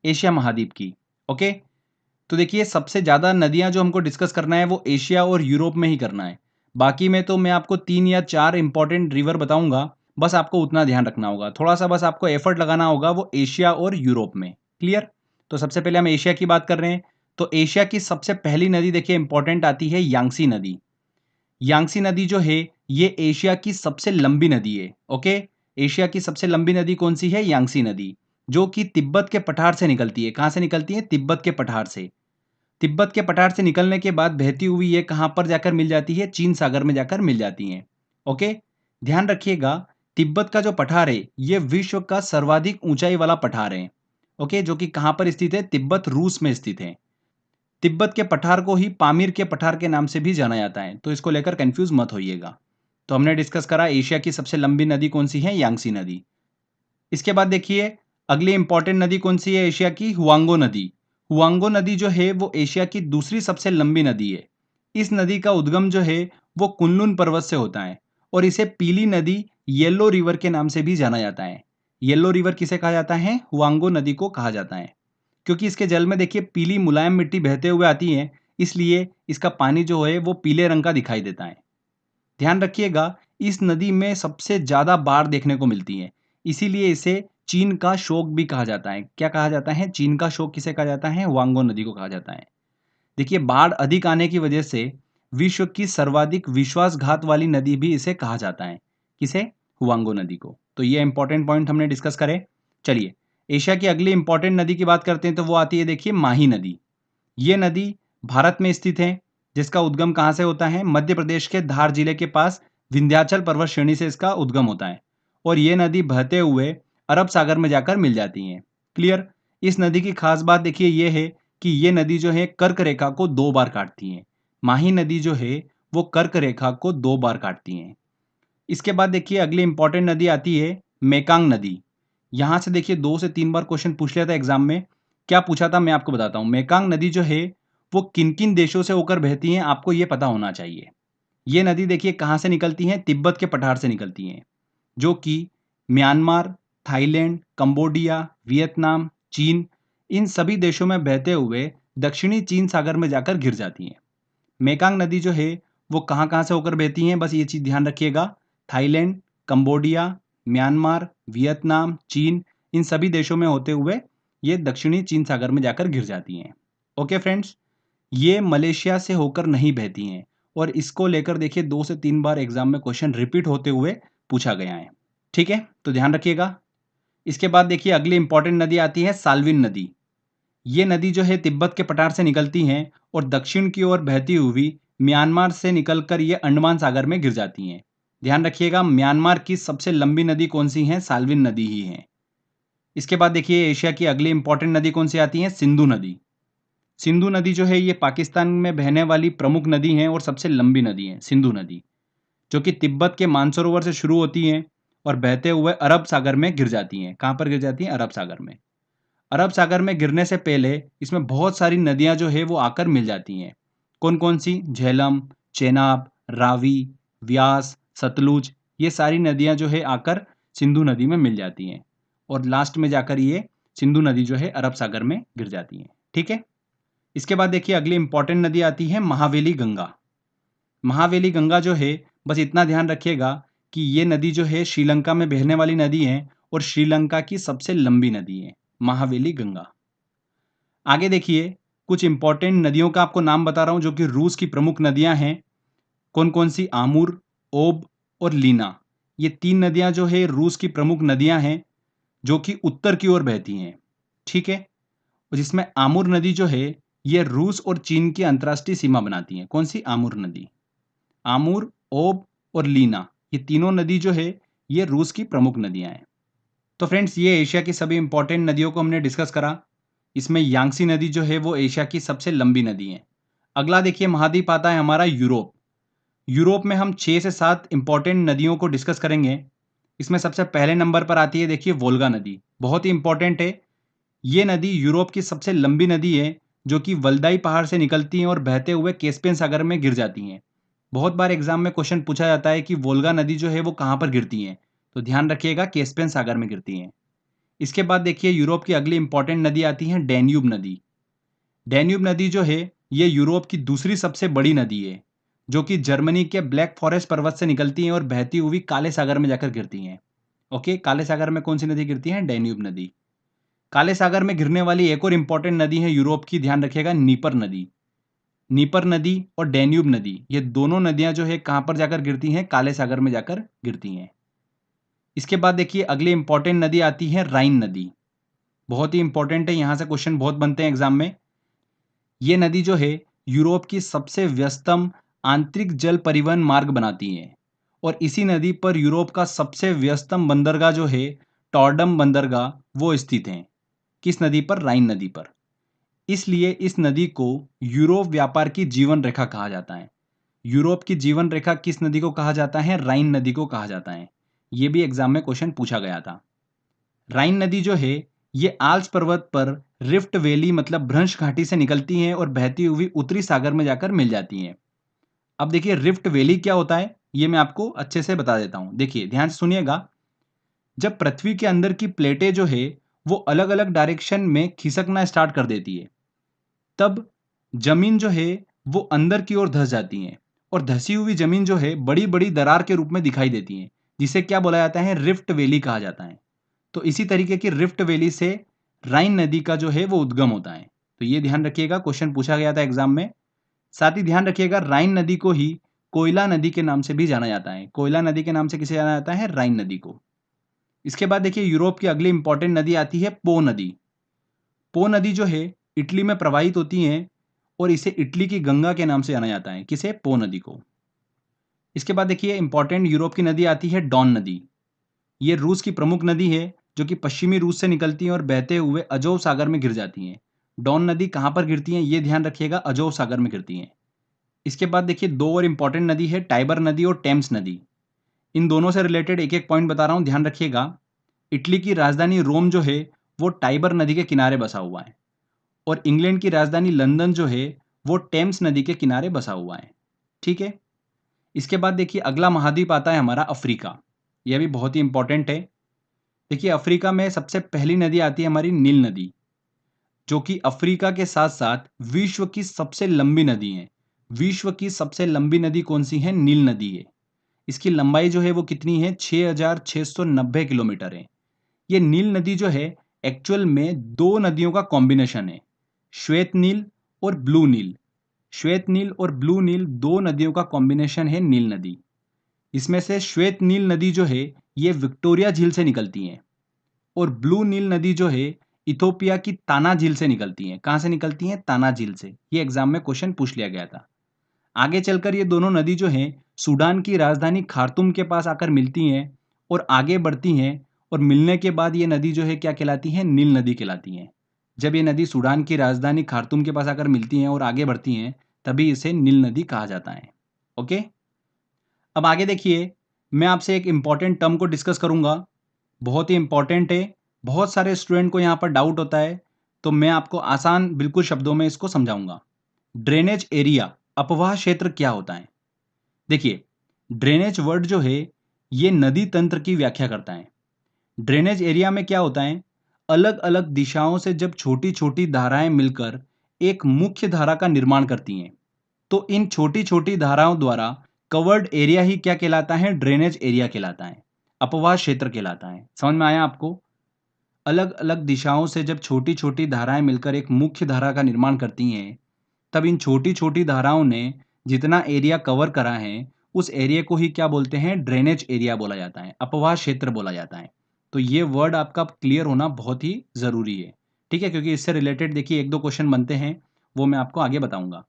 Asia महाद्वीप की। Okay, तो देखिए सबसे ज़्यादा नदियाँ जो हमको डिस्कस करना है वो एशिया और यूरोप में ही करना है। बाकी में तो मैं आपको 3 या 4 इंपॉर्टेंट रिवर बताऊँगा, बस आपको उतना ध्यान रखना होगा। थोड़ा-सा बस आपको एफर्ट लगाना होगा वो एशिया और यूरोप में। क्लियर? तो सबसे पहले हम एशिया की बात कर रहे हैं, तो एशिया की सबसे पहली नदी देखिए इंपॉर्टेंट आती है यांग्त्से नदी। यांग्त्से नदी जो है ये एशिया की सबसे लंबी नदी है। ओके, एशिया की सबसे लंबी नदी कौन सी है? यांग्त्से नदी, जो कि तिब्बत के पठार से निकलती है। कहाँ से निकलती है? तिब्बत के पठार से। तिब्बत के पठार से निकलने के बाद बहती हुई ये कहाँ पर जाकर मिल जाती है? चीन सागर में जाकर मिल जाती हैं। ओके, ध्यान रखिएगा तिब्बत का जो पठार है ये विश्व का सर्वाधिक ऊंचाई वाला पठार है। ओके, जो कि कहाँ पर स्थित है? तिब्बत रूस में स्थित है। तिब्बत के पठार को ही पामीर के पठार के नाम से भी जाना जाता है, तो इसको लेकर कंफ्यूज मत होइएगा। तो हमने डिस्कस करा एशिया की सबसे लंबी नदी कौन सी है? यांग्त्से नदी। इसके बाद देखिए अगली इंपॉर्टेंट नदी कौन सी है एशिया की? हुआंगो नदी। हुआंगो नदी जो है वो एशिया की दूसरी सबसे लंबी नदी है। इस नदी का उद्गम जो है वो कुनलुन पर्वत से होता है और इसे पीली नदी येलो रिवर के नाम से भी जाना जाता है। येलो रिवर किसे कहा जाता है? हुआंगो नदी को कहा जाता है, क्योंकि इसके जल में देखिए पीली मुलायम मिट्टी बहते हुए आती है, इसलिए इसका पानी जो है वो पीले रंग का दिखाई देता है। ध्यान रखिएगा इस नदी में सबसे ज़्यादा बाढ़ देखने को मिलती है, इसीलिए इसे चीन का शोक भी कहा जाता है। क्या कहा जाता है? चीन का शोक किसे कहा जाता है? वांगो नदी को कहा जाता है। देखिए बाढ़ अधिक आने की वजह से विश्व की सर्वाधिक विश्वासघात वाली नदी भी इसे कहा जाता है। किसे? हुआंगो नदी को। तो ये इंपॉर्टेंट पॉइंट हमने डिस्कस करे। चलिए एशिया की अगली इंपॉर्टेंट नदी की बात करते हैं, तो वो आती है देखिए माही नदी। ये नदी भारत में स्थित है, जिसका उद्गम कहाँ से होता है? मध्य प्रदेश के धार जिले के पास विंध्याचल पर्वत श्रेणी से इसका उद्गम होता है और ये नदी बहते हुए अरब सागर में जाकर मिल जाती है। क्लियर? इस नदी की खास बात देखिए ये है कि ये नदी जो है कर्क रेखा को 2 बार काटती है। माही नदी जो है वो कर्क रेखा को 2 बार काटती है। इसके बाद देखिए अगली इंपॉर्टेंट नदी आती है मेकांग नदी। यहाँ से देखिए 2 से 3 बार क्वेश्चन पूछ लिया था एग्जाम में। क्या पूछा था मैं आपको बताता हूँ। मेकांग नदी जो है वो किन किन देशों से होकर बहती है आपको ये पता होना चाहिए। ये नदी देखिए कहाँ से निकलती है? तिब्बत के पठार से निकलती है, जो कि म्यांमार, थाईलैंड, कंबोडिया, वियतनाम, चीन, इन सभी देशों में बहते हुए दक्षिणी चीन सागर में जाकर गिर जाती हैं। मेकांग नदी जो है वो कहाँ-कहाँ से होकर बहती हैं, बस ये चीज़ ध्यान रखिएगा। थाईलैंड, कंबोडिया, म्यांमार, वियतनाम, चीन, इन सभी देशों में होते हुए ये दक्षिणी चीन सागर में जाकर गिर जाती हैं। ओके फ्रेंड्स, ये मलेशिया से होकर नहीं बहती हैं और इसको लेकर देखिए 2 से 3 बार एग्जाम में क्वेश्चन रिपीट होते हुए पूछा गया है। ठीक है? तो ध्यान रखिएगा। इसके बाद देखिए अगली इंपॉर्टेंट नदी आती है साल्विन नदी। ये नदी जो है तिब्बत के पठार से निकलती हैं और दक्षिण की ओर बहती हुई म्यांमार से निकलकर ये अंडमान सागर में गिर जाती हैं। ध्यान रखिएगा म्यांमार की सबसे लंबी नदी कौन सी है? साल्विन नदी ही है। इसके बाद देखिए एशिया की अगली इंपॉर्टेंट नदी कौन सी आती है? सिंधु नदी। सिंधु नदी जो है ये पाकिस्तान में बहने वाली प्रमुख नदी है और सबसे लंबी नदी है सिंधु नदी, जो कि तिब्बत के मानसरोवर से शुरू होती हैं और बहते हुए अरब सागर में गिर जाती हैं। कहाँ पर गिर जाती हैं? अरब सागर में। अरब सागर में गिरने से पहले इसमें बहुत सारी नदियां जो है वो आकर मिल जाती हैं। कौन कौन सी? झेलम, चेनाब, रावी, व्यास, सतलुज, ये सारी नदियां जो है आकर सिंधु नदी में मिल जाती हैं और लास्ट में जाकर ये सिंधु नदी जो है अरब सागर में गिर जाती है। ठीक है? इसके बाद देखिए अगली इंपॉर्टेंट नदी आती है महावेली गंगा। महावेली गंगा जो है बस इतना ध्यान रखिएगा कि ये नदी जो है श्रीलंका में बहने वाली नदी है और श्रीलंका की सबसे लंबी नदी है महावेली गंगा। आगे देखिए कुछ इंपॉर्टेंट नदियों का आपको नाम बता रहा हूं जो कि रूस की प्रमुख नदियां हैं। कौन कौन सी? आमूर, ओब और लीना। ये 3 नदियां जो है रूस की प्रमुख नदियां हैं जो कि उत्तर की ओर बहती हैं। ठीक है? और जिसमें आमूर नदी जो है ये रूस और चीन की अंतर्राष्ट्रीय सीमा बनाती है। कौन सी? आमूर नदी। आमूर, ओब और लीना, ये तीनों नदी जो है ये रूस की प्रमुख नदियां हैं। तो फ्रेंड्स ये एशिया की सभी इंपॉर्टेंट नदियों को हमने डिस्कस करा। इसमें यांग्त्से नदी जो है वो एशिया की सबसे लंबी नदी है। अगला देखिए महाद्वीप आता है हमारा यूरोप। यूरोप में हम 6 से 7 इंपॉर्टेंट नदियों को डिस्कस करेंगे। इसमें सबसे पहले नंबर पर आती है देखिए वोल्गा नदी, बहुत ही इंपॉर्टेंट है। ये नदी यूरोप की सबसे लंबी नदी है जो कि वल्दाई पहाड़ से निकलती हैं और बहते हुए कैस्पियन सागर में गिर जाती हैं। बहुत बार एग्जाम में क्वेश्चन पूछा जाता है कि वोल्गा नदी जो है वो कहाँ पर गिरती है, तो ध्यान रखिएगा कैस्पियन सागर में गिरती हैं। इसके बाद देखिए यूरोप की अगली इंपॉर्टेंट नदी आती है डैन्यूब नदी। डैन्यूब नदी जो है ये यूरोप की दूसरी सबसे बड़ी नदी है, जो कि जर्मनी के ब्लैक फॉरेस्ट पर्वत से निकलती हैं और बहती हुई काले सागर में जाकर गिरती हैं। ओके, काले सागर में कौन सी नदी गिरती है? डैन्यूब नदी। काले सागर में गिरने वाली एक और इंपॉर्टेंट नदी है यूरोप की, ध्यान रखिएगा, नीपर नदी। नीपर नदी और डैन्यूब नदी, ये दोनों नदियां जो है कहां पर जाकर गिरती हैं? काले सागर में जाकर गिरती हैं। इसके बाद देखिए अगली इंपॉर्टेंट नदी आती है राइन नदी। बहुत ही इंपॉर्टेंट है, यहां से क्वेश्चन बहुत बनते हैं एग्जाम में। ये नदी जो है यूरोप की सबसे व्यस्तम आंतरिक जल परिवहन मार्ग बनाती है और इसी नदी पर यूरोप का सबसे व्यस्तम बंदरगाह जो है टॉर्डम बंदरगाह वो स्थित है। किस नदी पर? राइन नदी पर। इसलिए इस नदी को यूरोप व्यापार की जीवन रेखा कहा जाता है। यूरोप की जीवन रेखा किस नदी को कहा जाता है? राइन नदी को कहा जाता है। ये भी एग्जाम में क्वेश्चन पूछा गया था। राइन नदी जो है ये आल्प्स पर्वत पर रिफ्ट वैली मतलब भ्रंश घाटी से निकलती हैं और बहती हुई उत्तरी सागर में जाकर मिल जाती हैं। अब देखिए रिफ्ट वैली क्या होता है ये मैं आपको अच्छे से बता देता हूं। देखिए ध्यान से सुनिएगा। जब पृथ्वी के अंदर की प्लेटें जो है वो अलग अलग डायरेक्शन में खिसकना स्टार्ट कर देती है, तब जमीन जो है वो अंदर की ओर धंस जाती है और धसी हुई जमीन जो है बड़ी बड़ी दरार के रूप में दिखाई देती है, जिसे क्या बोला जाता है? रिफ्ट वैली कहा जाता है। तो इसी तरीके की रिफ्ट वैली से राइन नदी का जो है वो उद्गम होता है। तो ये ध्यान रखिएगा, क्वेश्चन पूछा गया था एग्जाम में। साथ ही ध्यान रखिएगा राइन नदी को ही कोयला नदी के नाम से भी जाना जाता है। कोयला नदी के नाम से किसे जाना जाता है? राइन नदी को। इसके बाद देखिए यूरोप की अगली इंपॉर्टेंट नदी आती है पो नदी। पो नदी जो है इटली में प्रवाहित होती है और इसे इटली की गंगा के नाम से जाना जाता है। किसे? पो नदी को। इसके बाद देखिए इंपॉर्टेंट यूरोप की नदी आती है डॉन नदी। ये रूस की प्रमुख नदी है जो कि पश्चिमी रूस से निकलती हैं और बहते हुए अजोव सागर में गिर जाती हैं। डॉन नदी कहाँ पर गिरती हैं ये ध्यान रखिएगा, अजोव सागर में गिरती हैं। इसके बाद देखिए दो और इंपॉर्टेंट नदी है, टाइबर नदी और टेम्स नदी। इन दोनों से रिलेटेड एक एक पॉइंट बता रहा हूँ, ध्यान रखिएगा। इटली की राजधानी रोम जो है वो टाइबर नदी के किनारे बसा हुआ है और इंग्लैंड की राजधानी लंदन जो है वो टेम्स नदी के किनारे बसा हुआ है। ठीक है। इसके बाद देखिए अगला महाद्वीप आता है हमारा अफ्रीका। यह भी बहुत ही इंपॉर्टेंट है। देखिए अफ्रीका में सबसे पहली नदी आती है हमारी नील नदी, जो कि अफ्रीका के साथ साथ विश्व की सबसे लंबी नदी है। विश्व की सबसे लंबी नदी कौन सी है? नील नदी है। इसकी लंबाई जो है वो कितनी है? 6,690 किलोमीटर है। ये नील नदी जो है एक्चुअल में दो नदियों का कॉम्बिनेशन है, श्वेत नील और ब्लू नील। श्वेत नील और ब्लू नील दो नदियों का कॉम्बिनेशन है नील नदी। इसमें से श्वेत नील नदी जो है ये विक्टोरिया झील से निकलती है और ब्लू नील नदी जो है इथोपिया की ताना झील से निकलती है। कहां से निकलती है? ताना झील से। ये एग्जाम में क्वेश्चन पूछ लिया गया था। आगे चलकर ये दोनों नदी जो है सूडान की राजधानी खार्तूम के पास आकर मिलती हैं और आगे बढ़ती हैं और मिलने के बाद ये नदी जो है क्या कहलाती है? नील नदी कहलाती है। जब ये नदी सूडान की राजधानी खार्तूम के पास आकर मिलती हैं और आगे बढ़ती हैं तभी इसे नील नदी कहा जाता है। ओके, अब आगे देखिए मैं आपसे एक इंपॉर्टेंट टर्म को डिस्कस करूंगा, बहुत ही इंपॉर्टेंट है। बहुत सारे स्टूडेंट को यहाँ पर डाउट होता है, तो मैं आपको आसान बिल्कुल शब्दों में इसको समझाऊंगा। ड्रेनेज एरिया, अपवाह क्षेत्र क्या होता है? देखिए ड्रेनेज वर्ड जो है ये नदी तंत्र की व्याख्या करता है। ड्रेनेज एरिया में क्या होता है? अलग अलग दिशाओं से जब छोटी छोटी धाराएं मिलकर एक मुख्य धारा का निर्माण करती हैं, तो इन छोटी छोटी धाराओं द्वारा कवर्ड एरिया ही क्या कहलाता है? ड्रेनेज एरिया कहलाता है, अपवाह क्षेत्र कहलाता है। समझ में आया आपको? अलग अलग दिशाओं से जब छोटी छोटी धाराएं मिलकर एक मुख्य धारा का निर्माण करती हैं, तब इन छोटी छोटी धाराओं ने जितना एरिया कवर करा है उस एरिया को ही क्या बोलते हैं? ड्रेनेज एरिया बोला जाता है, अपवाह क्षेत्र बोला जाता है। तो ये वर्ड आपका क्लियर होना बहुत ही जरूरी है, ठीक है, क्योंकि इससे रिलेटेड देखिए एक दो क्वेश्चन बनते हैं, वो मैं आपको आगे बताऊंगा।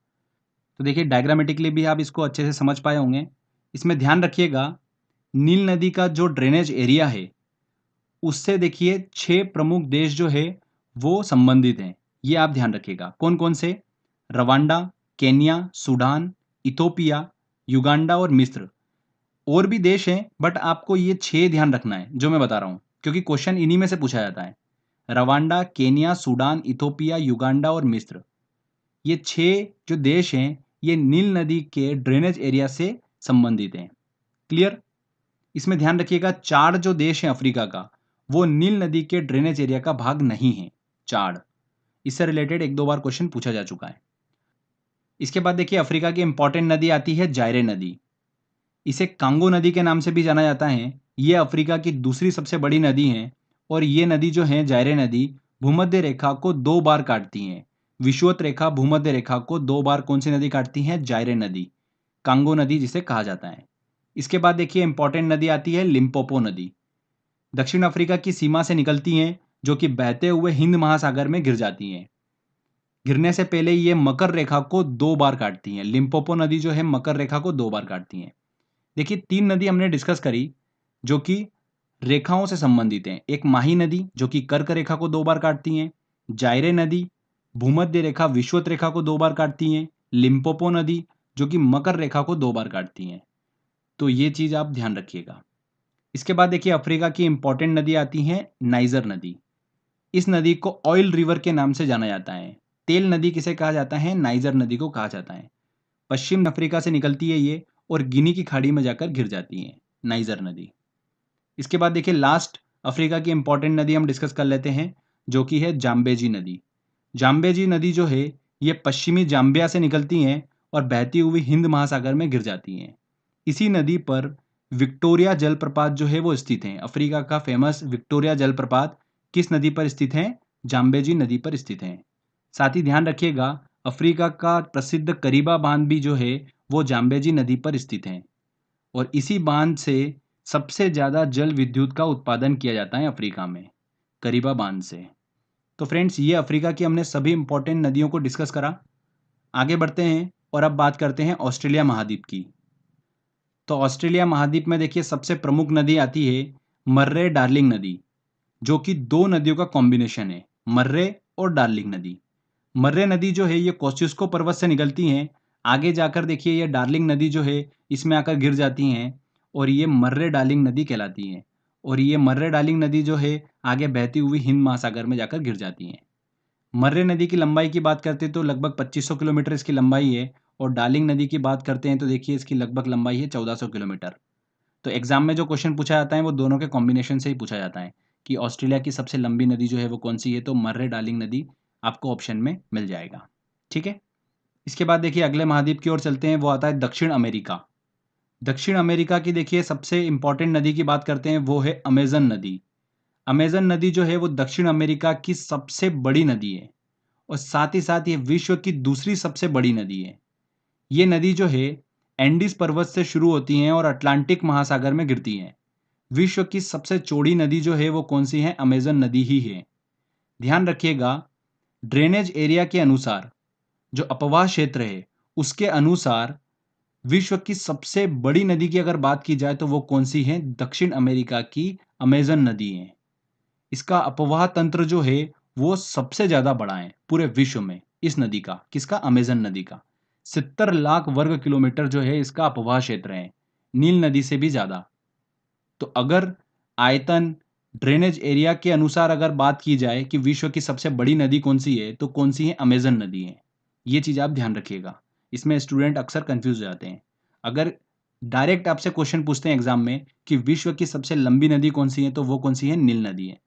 तो देखिए डायग्रामेटिकली भी आप इसको अच्छे से समझ पाए होंगे। इसमें ध्यान रखिएगा नील नदी का जो ड्रेनेज एरिया है उससे देखिए 6 प्रमुख देश जो है वो संबंधित हैं। ये आप ध्यान रखिएगा कौन कौन से? Rwanda, Kenya, Sudan, Ethiopia, Uganda और मिस्र। और भी देश हैं बट आपको ये 6 ध्यान रखना है जो मैं बता रहा हूँ, क्योंकि क्वेश्चन इन्हीं में से पूछा जाता है। Rwanda, Kenya, Sudan, Ethiopia, Uganda और मिस्र। ये 6 जो देश हैं ये नील नदी के ड्रेनेज एरिया से संबंधित हैं। क्लियर? इसमें ध्यान रखिएगा 4 जो देश हैं अफ्रीका का वो नील नदी के ड्रेनेज एरिया का भाग नहीं है। चाड, इससे रिलेटेड 1-2 बार क्वेश्चन पूछा जा चुका है। इसके बाद देखिए अफ्रीका की इंपॉर्टेंट नदी आती है जायरे नदी। इसे कांगो नदी के नाम से भी जाना जाता है। ये अफ्रीका की दूसरी सबसे बड़ी नदी है और ये नदी जो है जायरे नदी भूमध्य रेखा को 2 बार काटती है। विषुवत रेखा भूमध्य रेखा को 2 बार कौन सी नदी काटती है? जायरे नदी, कांगो नदी जिसे कहा जाता है। इसके बाद देखिए इंपॉर्टेंट नदी आती है लिम्पोपो नदी। दक्षिण अफ्रीका की सीमा से निकलती हैं जो कि बहते हुए हिंद महासागर में गिर जाती हैं। गिरने से पहले ये मकर रेखा को 2 बार काटती हैं। लिम्पोपो नदी जो है मकर रेखा को 2 बार काटती हैं। देखिए 3 नदी हमने डिस्कस करी जो कि रेखाओं से संबंधित हैं। एक माही नदी जो कि कर्क रेखा को 2 बार काटती हैं, जायरे नदी भूमध्य रेखा विषुवत रेखा को 2 बार काटती हैं, लिम्पोपो नदी जो कि मकर रेखा को 2 बार काटती हैं। तो ये चीज आप ध्यान रखिएगा। इसके बाद देखिए अफ्रीका की इंपॉर्टेंट नदी आती है नाइजर नदी। इस नदी को ऑयल रिवर के नाम से जाना जाता है। तेल नदी किसे कहा जाता है? नाइजर नदी को कहा जाता है। पश्चिम अफ्रीका से निकलती है ये और गिनी की खाड़ी में जाकर गिर जाती है नाइजर नदी। इसके बाद देखिए लास्ट अफ्रीका की इंपॉर्टेंट नदी हम डिस्कस कर लेते हैं जो कि है जाम्बेजी नदी। जाम्बेजी नदी जो है ये पश्चिमी जाम्बिया से निकलती हैं और बहती हुई हिंद महासागर में गिर जाती हैं। इसी नदी पर विक्टोरिया जलप्रपात जो है वो स्थित है। अफ्रीका का फेमस विक्टोरिया जलप्रपात किस नदी पर स्थित है? जाम्बेजी नदी पर स्थित है। साथ ही ध्यान रखिएगा अफ्रीका का प्रसिद्ध करीबा बांध भी जो है वो जाम्बेजी नदी पर स्थित है और इसी बांध से सबसे ज्यादा जल विद्युत का उत्पादन किया जाता है अफ्रीका में, करीबा बांध से। तो फ्रेंड्स ये अफ्रीका की हमने सभी इंपॉर्टेंट नदियों को डिस्कस करा। आगे बढ़ते हैं और अब बात करते हैं ऑस्ट्रेलिया महाद्वीप की। तो ऑस्ट्रेलिया महाद्वीप में देखिए सबसे प्रमुख नदी आती है मर्रे डार्लिंग नदी जो कि 2 नदियों का कॉम्बिनेशन है, मर्रे और डार्लिंग नदी। मर्रे नदी जो है ये कोस्टिस्को पर्वत से निकलती हैं। आगे जाकर देखिए ये डार्लिंग नदी जो है इसमें आकर गिर जाती हैं और ये मर्रे डार्लिंग नदी कहलाती हैं। और ये मर्रे डार्लिंग नदी जो है आगे बहती हुई हिंद महासागर में जाकर गिर जाती हैं। मर्रे नदी की लंबाई की बात करते हैं तो लगभग 2500 किलोमीटर इसकी लंबाई है और डार्लिंग नदी की बात करते हैं तो देखिए इसकी लगभग लंबाई है 1400 किलोमीटर। तो एग्जाम में जो क्वेश्चन पूछा जाता है वो दोनों के कॉम्बिनेशन से ही पूछा जाता है कि ऑस्ट्रेलिया की सबसे लंबी नदी जो है वो कौन सी है, तो मर्रे डार्लिंग नदी आपको ऑप्शन में मिल जाएगा। ठीक है। इसके बाद देखिए अगले महाद्वीप की ओर चलते हैं, वो आता है दक्षिण अमेरिका। दक्षिण अमेरिका की देखिए सबसे इंपॉर्टेंट नदी की बात करते हैं वो है अमेजन नदी। अमेजन नदी जो है वो दक्षिण अमेरिका की सबसे बड़ी नदी है और साथ ही साथ ये विश्व की दूसरी सबसे बड़ी नदी है। ये नदी जो है एंडीज पर्वत से शुरू होती हैं और अटलांटिक महासागर में गिरती हैं। विश्व की सबसे चौड़ी नदी जो है वो कौन सी है? अमेजन नदी ही है। ध्यान रखिएगा ड्रेनेज एरिया के अनुसार जो अपवाह क्षेत्र है उसके अनुसार विश्व की सबसे बड़ी नदी की अगर बात की जाए तो वो कौन सी है? दक्षिण अमेरिका की अमेजन नदी है। इसका अपवाह तंत्र जो है वो सबसे ज्यादा बड़ा है पूरे विश्व में। इस नदी का, किसका? अमेजन नदी का 70 लाख वर्ग किलोमीटर जो है इसका अपवाह क्षेत्र है, नील नदी से भी ज्यादा। तो अगर आयतन ड्रेनेज एरिया के अनुसार अगर बात की जाए कि विश्व की सबसे बड़ी नदी कौन सी है तो कौन सी है? अमेजन नदी है। ये चीज आप ध्यान रखिएगा, इसमें स्टूडेंट अक्सर कंफ्यूज हो जाते हैं। अगर डायरेक्ट आपसे क्वेश्चन पूछते हैं एग्जाम में कि विश्व की सबसे लंबी नदी कौन सी है तो वो कौन सी है? नील नदी है।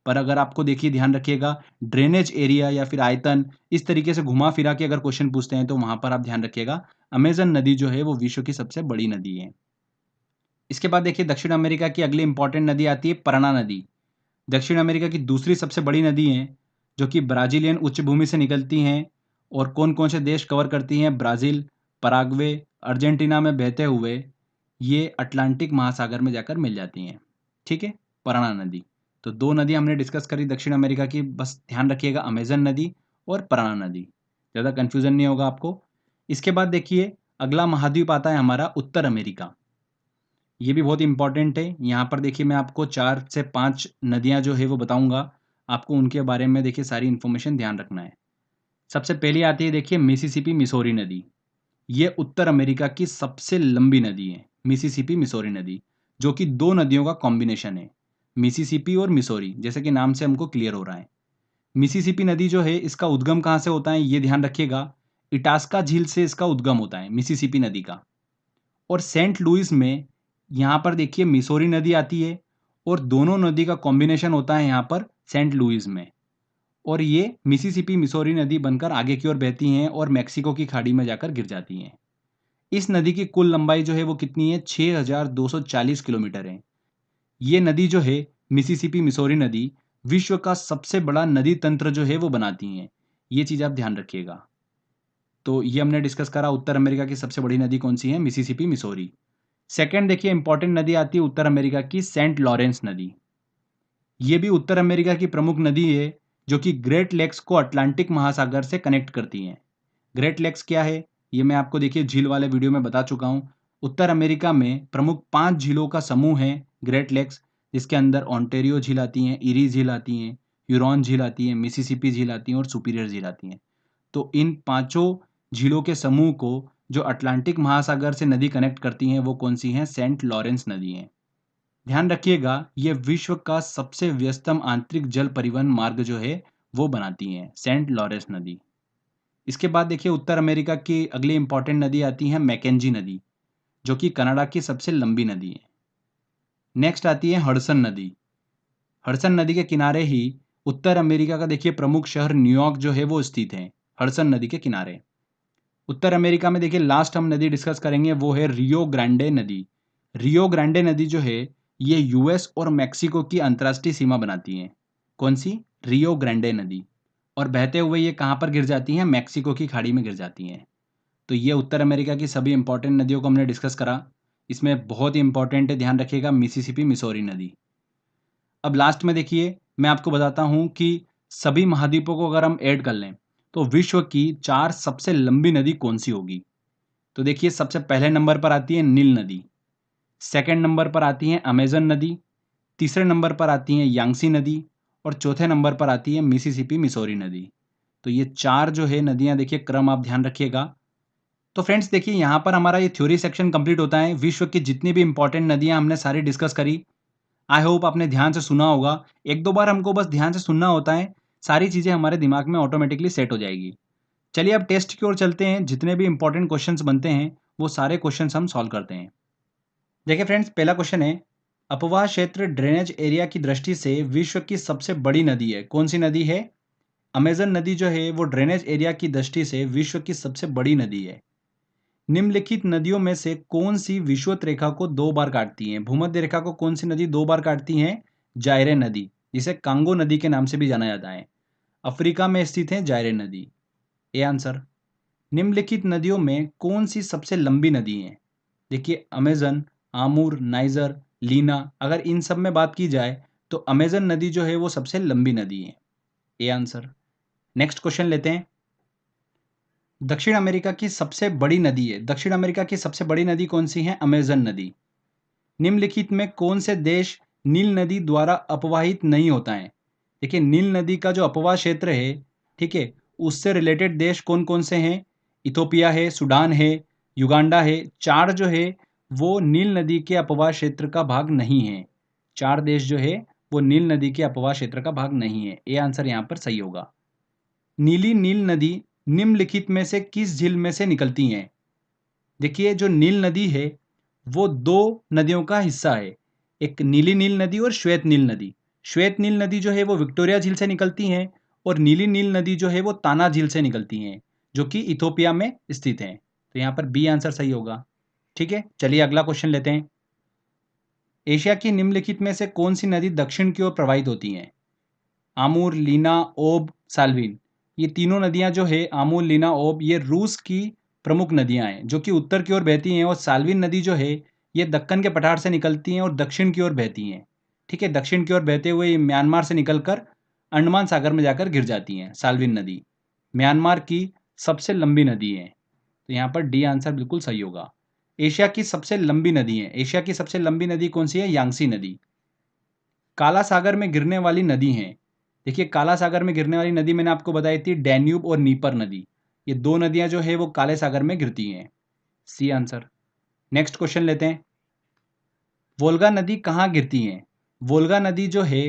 पर अगर आपको देखिए ध्यान रखिएगा ड्रेनेज एरिया या फिर आयतन इस तरीके से घुमा फिरा के अगर क्वेश्चन पूछते हैं तो वहां पर आप ध्यान रखिएगा अमेजन नदी जो है वो विश्व की सबसे बड़ी नदी है। इसके बाद देखिए दक्षिण अमेरिका की अगली इंपॉर्टेंट नदी आती है परना नदी। दक्षिण अमेरिका की दूसरी सबसे बड़ी नदी है जो कि ब्राजीलियन उच्च भूमि से निकलती हैं और कौन कौन से देश कवर करती हैं? ब्राजील, पराग्वे, अर्जेंटीना में बहते हुए ये अटलांटिक महासागर में जाकर मिल जाती हैं। ठीक है, परना नदी। तो 2 नदी हमने डिस्कस करी दक्षिण अमेरिका की, बस ध्यान रखिएगा अमेजन नदी और परना नदी, ज़्यादा कन्फ्यूजन नहीं होगा आपको। इसके बाद देखिए अगला महाद्वीप आता है हमारा उत्तर अमेरिका। ये भी बहुत इंपॉर्टेंट है। यहाँ पर देखिए मैं आपको 4 से 5 नदियाँ जो है वो बताऊंगा, आपको उनके बारे में देखिए सारी इन्फॉर्मेशन ध्यान रखना है। सबसे पहली आती है देखिए मिसिसिपी मिसौरी नदी। ये उत्तर अमेरिका की सबसे लंबी नदी है, मिसिसिपी मिसौरी नदी, जो कि 2 नदियों का कॉम्बिनेशन है, मिसिसिपी और मिसौरी, जैसे कि नाम से हमको क्लियर हो रहा है। मिसिसिपी नदी जो है इसका उद्गम कहाँ से होता है ये ध्यान रखिएगा, इटास्का झील से इसका उद्गम होता है मिसिसिपी नदी का। और सेंट लुइस में यहाँ पर देखिए मिसौरी नदी आती है और दोनों नदी का कॉम्बिनेशन होता है यहाँ पर सेंट लुइस में, और ये मिसिसिपी मिसौरी नदी बनकर आगे की ओर बहती हैं और मैक्सिको की खाड़ी में जाकर गिर जाती हैं। इस नदी की कुल लंबाई जो है वो कितनी है, 6240 किलोमीटर है। ये नदी जो है मिसिसिपी मिसौरी नदी विश्व का सबसे बड़ा नदी तंत्र जो है वो बनाती हैं। ये चीज़ आप ध्यान रखिएगा। तो ये हमने डिस्कस करा, उत्तर अमेरिका की सबसे बड़ी नदी कौन सी है, मिसिसिपी मिसौरी। सेकंड देखिए इंपॉर्टेंट नदी आती है उत्तर अमेरिका की, सेंट लॉरेंस नदी। ये भी उत्तर अमेरिका की प्रमुख नदी है जो कि ग्रेट लेक्स को अटलांटिक महासागर से कनेक्ट करती हैं। ग्रेट लेक्स क्या है, ये मैं आपको देखिए झील वाले वीडियो में बता चुका हूँ। उत्तर अमेरिका में प्रमुख 5 झीलों का समूह है ग्रेट लेक्स, जिसके अंदर ओंटारियो झील आती हैं, इरी झील आती हैं, ह्यूरॉन झील आती है, मिसिसिपी झील आती है और सुपीरियर झील आती हैं। तो इन पांचों झीलों के समूह को जो अटलांटिक महासागर से नदी कनेक्ट करती हैं वो कौन सी हैं, सेंट लॉरेंस नदी हैं। ध्यान रखिएगा ये विश्व का सबसे व्यस्तम आंतरिक जल परिवहन मार्ग जो है वो बनाती हैं, सेंट लॉरेंस नदी। इसके बाद देखिए उत्तर अमेरिका की अगली इंपॉर्टेंट नदी आती है मैकेंजी नदी, जो कि कनाडा की सबसे लंबी नदी है। नेक्स्ट आती है हडसन नदी। हडसन नदी के किनारे ही उत्तर अमेरिका का देखिए प्रमुख शहर न्यूयॉर्क जो है वो स्थित है, हडसन नदी के किनारे। उत्तर अमेरिका में देखिए लास्ट हम नदी डिस्कस करेंगे वो है रियो ग्रांडे नदी। रियो ग्रांडे नदी जो है ये यूएस और मैक्सिको की अंतर्राष्ट्रीय सीमा बनाती है। कौन सी, रियो ग्रांडे नदी। और बहते हुए ये कहाँ पर गिर जाती हैं, मैक्सिको की खाड़ी में गिर जाती हैं। तो ये उत्तर अमेरिका की सभी इंपॉर्टेंट नदियों को हमने डिस्कस करा। इसमें बहुत ही इंपॉर्टेंट है, ध्यान रखिएगा, मिसिसिपी मिसौरी नदी। अब लास्ट में देखिए मैं आपको बताता हूँ कि सभी महाद्वीपों को अगर हम ऐड कर लें तो विश्व की 4 सबसे लंबी नदी कौन सी होगी। तो देखिए सबसे पहले नंबर पर आती है नील नदी, सेकंड नंबर पर आती है अमेजन नदी, तीसरे नंबर पर आती है यांगसी नदी और चौथे नंबर पर आती है मिसिसिपी मिसौरी नदी। तो ये 4 जो है नदियां, देखिए क्रम आप ध्यान रखिएगा। तो फ्रेंड्स देखिए यहाँ पर हमारा ये थ्योरी सेक्शन कंप्लीट होता है। विश्व की जितनी भी इंपॉर्टेंट नदियां हमने सारी डिस्कस करी। आई होप आपने ध्यान से सुना होगा। एक दो बार हमको बस ध्यान से सुनना होता है, सारी चीज़ें हमारे दिमाग में ऑटोमेटिकली सेट हो जाएगी। चलिए अब टेस्ट की ओर चलते हैं। जितने भी इंपॉर्टेंट क्वेश्चंस बनते हैं वो सारे क्वेश्चंस हम सॉल्व करते हैं। देखिए फ्रेंड्स पहला क्वेश्चन है, अपवाह क्षेत्र ड्रेनेज एरिया की दृष्टि से विश्व की सबसे बड़ी नदी है, कौन सी नदी है। अमेजन नदी जो है वो ड्रेनेज एरिया की दृष्टि से विश्व की सबसे बड़ी नदी है। निम्नलिखित नदियों में से कौन सी विषुवत रेखा को 2 बार काटती है। भूमध्य रेखा को कौन सी नदी 2 बार काटती है, जायरे नदी, जिसे कांगो नदी के नाम से भी जाना जाता है। अफ्रीका में स्थित है जायरे नदी। A answer. निम्नलिखित नदियों में कौन सी सबसे लंबी नदी है। देखिए अमेजन, आमूर, नाइजर, लीना, अगर इन सब में बात की जाए तो अमेजन नदी जो है वो सबसे लंबी नदी है। A answer. नेक्स्ट क्वेश्चन लेते हैं। दक्षिण अमेरिका की सबसे बड़ी नदी है, दक्षिण अमेरिका की सबसे बड़ी नदी कौन सी है, अमेजन नदी। निम्नलिखित में कौन से देश नील नदी द्वारा अपवाहित नहीं होता है। देखिए नील नदी का जो अपवाह क्षेत्र है, ठीक है, उससे रिलेटेड देश कौन कौन से हैं, इथोपिया है, सूडान है, युगांडा है। 4 जो है वो नील नदी के अपवाह क्षेत्र का भाग नहीं है। 4 देश जो है वो नील नदी के अपवाह क्षेत्र का भाग नहीं है। ए आंसर यहाँ पर सही होगा। नीली नील नदी निम्नलिखित में से किस झील में से निकलती हैं। देखिए जो नील नदी है वो 2 नदियों का हिस्सा है, एक नीली नील नदी और श्वेत नील नदी। श्वेत नील नदी जो है वो विक्टोरिया झील से निकलती हैं और नीली नील नदी जो है वो ताना झील से निकलती हैं, जो कि इथोपिया में स्थित है। तो यहाँ पर बी आंसर सही होगा। ठीक है, चलिए अगला क्वेश्चन लेते हैं। एशिया की निम्नलिखित में से कौन सी नदी दक्षिण की ओर प्रवाहित होती हैं। आमूर, लीना, ओब, साल्विन। ये तीनों नदियां जो है आमूर, लीना, ओब, ये रूस की प्रमुख नदियां हैं जो कि उत्तर की ओर बहती हैं। और साल्विन नदी जो है ये दक्कन के पठार से निकलती हैं और दक्षिण की ओर बहती हैं। ठीक है, दक्षिण की ओर बहते हुए ये म्यांमार से निकलकर अंडमान सागर में जाकर गिर जाती हैं। साल्विन नदी म्यांमार की सबसे लंबी नदी है। तो यहाँ पर डी आंसर बिल्कुल सही होगा। एशिया की सबसे लंबी नदी है, एशिया की सबसे लंबी नदी कौन सी है, यांगसी नदी। काला सागर में गिरने वाली नदी है। देखिए काला सागर में गिरने वाली नदी मैंने आपको बताई थी, डैन्यूब और नीपर नदी। ये 2 नदियां जो है वो काले सागर में गिरती हैं। C answer. नेक्स्ट क्वेश्चन लेते हैं। वोल्गा नदी कहाँ गिरती है। वोल्गा नदी जो है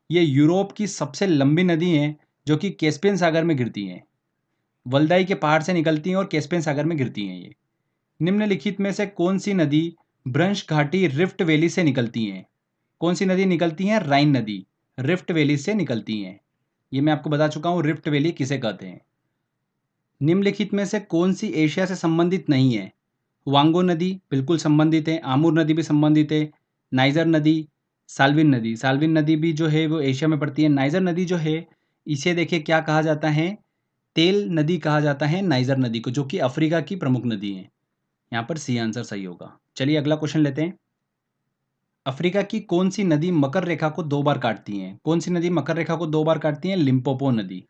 ये यूरोप की सबसे लंबी नदी है जो कि कैस्पियन सागर में गिरती हैं। वल्दाई के पहाड़ से निकलती हैं और कैस्पियन सागर में गिरती हैं ये। निम्नलिखित में से कौन सी नदी ब्रंश घाटी रिफ्ट वैली से निकलती हैं। कौन सी नदी निकलती है? राइन नदी, रिफ्ट वैली से निकलती हैं। ये मैं आपको बता चुका हूँ रिफ्ट वैली किसे कहते हैं। निम्नलिखित में से कौन सी एशिया से संबंधित नहीं है? वांगो नदी बिल्कुल संबंधित है, आमूर नदी भी संबंधित है, नाइजर नदी, साल्विन नदी। साल्विन नदी भी जो है वो एशिया में पड़ती है। नाइजर नदी जो है इसे देखिए क्या कहा जाता है? तेल नदी कहा जाता है नाइजर नदी को, जो कि अफ्रीका की प्रमुख नदी है। यहाँ पर सी आंसर सही होगा। चलिए अगला क्वेश्चन लेते हैं। अफ्रीका की कौन सी नदी मकर रेखा को 2 बार काटती है? कौन सी नदी मकर रेखा को 2 बार काटती है? लिम्पोपो नदी।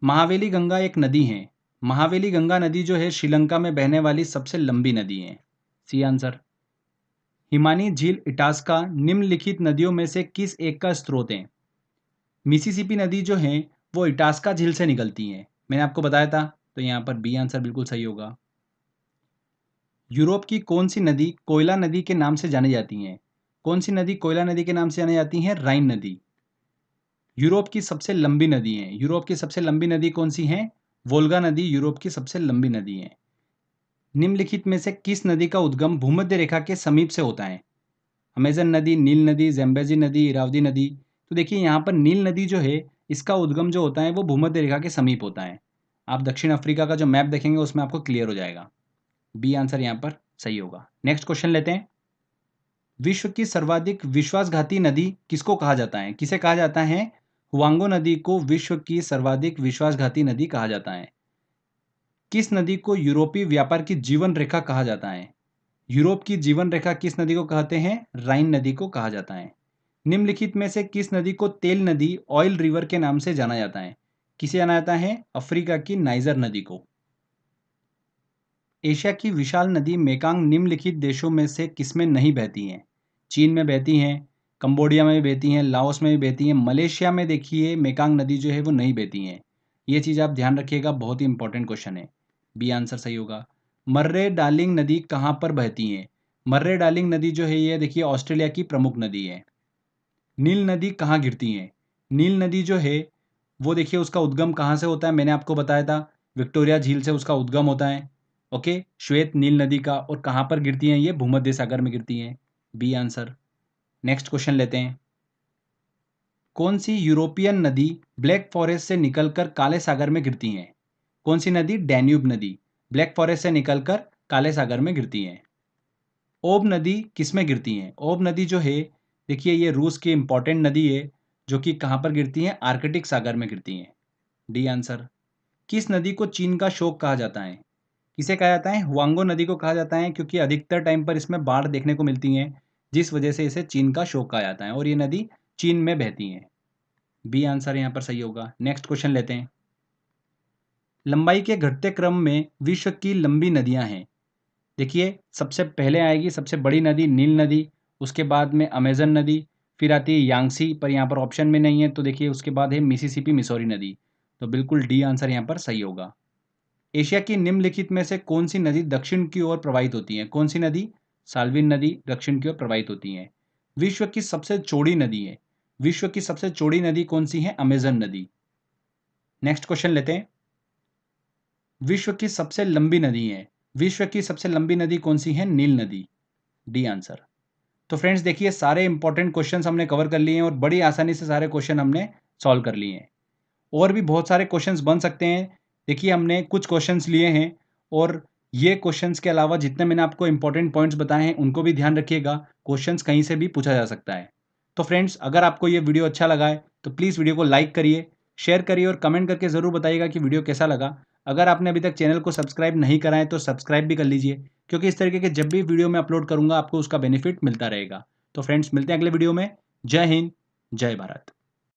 महावेली गंगा एक नदी है। महावेली गंगा नदी जो है श्रीलंका में बहने वाली सबसे लंबी नदी है। C answer. हिमानी झील इटास्का निम्नलिखित नदियों में से किस एक का स्रोत है? मिसिसिपी नदी जो है वो इटास्का झील से निकलती है, मैंने आपको बताया था, तो यहाँ पर बी आंसर बिल्कुल सही होगा। यूरोप की कौन सी नदी कोयला नदी के नाम से जानी जाती है? कौन सी नदी कोयला नदी के नाम से जानी जाती है? राइन नदी। यूरोप की सबसे लंबी नदी है। यूरोप की सबसे लंबी नदी कौन सी है? वोल्गा नदी यूरोप की सबसे लंबी नदी है। निम्नलिखित में से किस नदी का उद्गम भूमध्य रेखा के समीप से होता है? अमेजन नदी, नील नदी, ज़ैम्बेजी नदी, इरावदी नदी। तो देखिए यहाँ पर नील नदी जो है इसका उद्गम जो होता है वो भूमध्य रेखा के समीप होता है। आप दक्षिण अफ्रीका का जो मैप देखेंगे उसमें आपको क्लियर हो जाएगा। बी आंसर यहाँ पर सही होगा। नेक्स्ट क्वेश्चन लेते हैं। विश्व की सर्वाधिक विश्वासघाती नदी किसको कहा जाता है? किसे कहा जाता है? हुआंगो नदी को विश्व की सर्वाधिक विश्वासघाती नदी कहा जाता है। किस नदी को यूरोपीय व्यापार की जीवन रेखा कहा जाता है? यूरोप की जीवन रेखा किस नदी को कहते हैं? राइन नदी को कहा जाता है। निम्नलिखित में से किस नदी को तेल नदी, ऑयल रिवर के नाम से जाना जाता है? किसे जाना जाता है? अफ्रीका की नाइजर नदी को। एशिया की विशाल नदी मेकांग निम्नलिखित देशों में से किसमें नहीं बहती हैं? चीन में बहती हैं, कंबोडिया में भी बहती हैं, लाओस में भी बहती हैं, मलेशिया में देखिए मेकांग नदी जो है वो नहीं बहती हैं। ये चीज़ आप ध्यान रखिएगा, बहुत ही इंपॉर्टेंट क्वेश्चन है। बी आंसर सही होगा। मर्रे डार्लिंग नदी कहाँ पर बहती हैं? मर्रे डार्लिंग नदी जो है ये देखिए ऑस्ट्रेलिया की प्रमुख नदी है। नील नदी कहाँ गिरती है? नील नदी जो है वो देखिए उसका उद्गम कहाँ से होता है? मैंने आपको बताया था विक्टोरिया झील से उसका उद्गम होता है। ओके, श्वेत नील नदी का। और कहाँ पर गिरती हैं? ये भूमध्य सागर में गिरती हैं। B answer. नेक्स्ट क्वेश्चन लेते हैं। कौन सी यूरोपियन नदी ब्लैक फॉरेस्ट से निकलकर काले सागर में गिरती हैं? कौन सी नदी? डैन्यूब नदी ब्लैक फॉरेस्ट से निकलकर काले सागर में गिरती हैं। ओब नदी किस में गिरती हैं? ओब नदी जो है देखिए ये रूस की इंपॉर्टेंट नदी है, जो कि कहाँ पर गिरती है? आर्कटिक सागर में गिरती हैं। D answer. किस नदी को चीन का शोक कहा जाता है? किसे कहा जाता है? हुआंगो नदी को कहा जाता है, क्योंकि अधिकतर टाइम पर इसमें बाढ़ देखने को मिलती है, जिस वजह से इसे चीन का शोक कहा जाता है, और ये नदी चीन में बहती है। बी आंसर यहाँ पर सही होगा। नेक्स्ट क्वेश्चन लेते हैं। लंबाई के घटते क्रम में विश्व की लंबी नदियां हैं। देखिए सबसे पहले आएगी सबसे बड़ी नदी नील नदी, उसके बाद में अमेजन नदी, फिर आती है यांगसी, पर यहाँ पर ऑप्शन में नहीं है, तो देखिए उसके बाद है मिसिसिपी मिसौरी नदी। तो बिल्कुल डी आंसर यहाँ पर सही होगा। एशिया की निम्नलिखित में से कौन सी नदी दक्षिण की ओर प्रवाहित होती है? कौन सी नदी? साल्विन नदी दक्षिण की ओर प्रवाहित होती है। विश्व की सबसे चौड़ी नदी है। विश्व की सबसे चौड़ी नदी कौन सी है? अमेजन नदी। नेक्स्ट क्वेश्चन लेते हैं। विश्व की सबसे लंबी नदी है। विश्व की सबसे लंबी नदी कौन सी है? नील नदी। D answer. तो फ्रेंड्स देखिए सारे इंपॉर्टेंट क्वेश्चंस हमने कवर कर लिए हैं और बड़ी आसानी से सारे क्वेश्चन हमने सॉल्व कर लिए हैं। और भी बहुत सारे क्वेश्चंस बन सकते हैं। देखिए हमने कुछ क्वेश्चंस लिए हैं, और ये क्वेश्चंस के अलावा जितने मैंने आपको इंपॉर्टेंट पॉइंट्स बताए हैं उनको भी ध्यान रखिएगा। क्वेश्चंस कहीं से भी पूछा जा सकता है। तो फ्रेंड्स अगर आपको ये वीडियो अच्छा लगा है तो प्लीज़ वीडियो को लाइक करिए, शेयर करिए और कमेंट करके ज़रूर बताइएगा कि वीडियो कैसा लगा। अगर आपने अभी तक चैनल को सब्सक्राइब नहीं करा है तो सब्सक्राइब भी कर लीजिए, क्योंकि इस तरीके के जब भी वीडियो मैं अपलोड करूँगा आपको उसका बेनिफिट मिलता रहेगा। तो फ्रेंड्स मिलते हैं अगले वीडियो में। जय हिंद, जय भारत।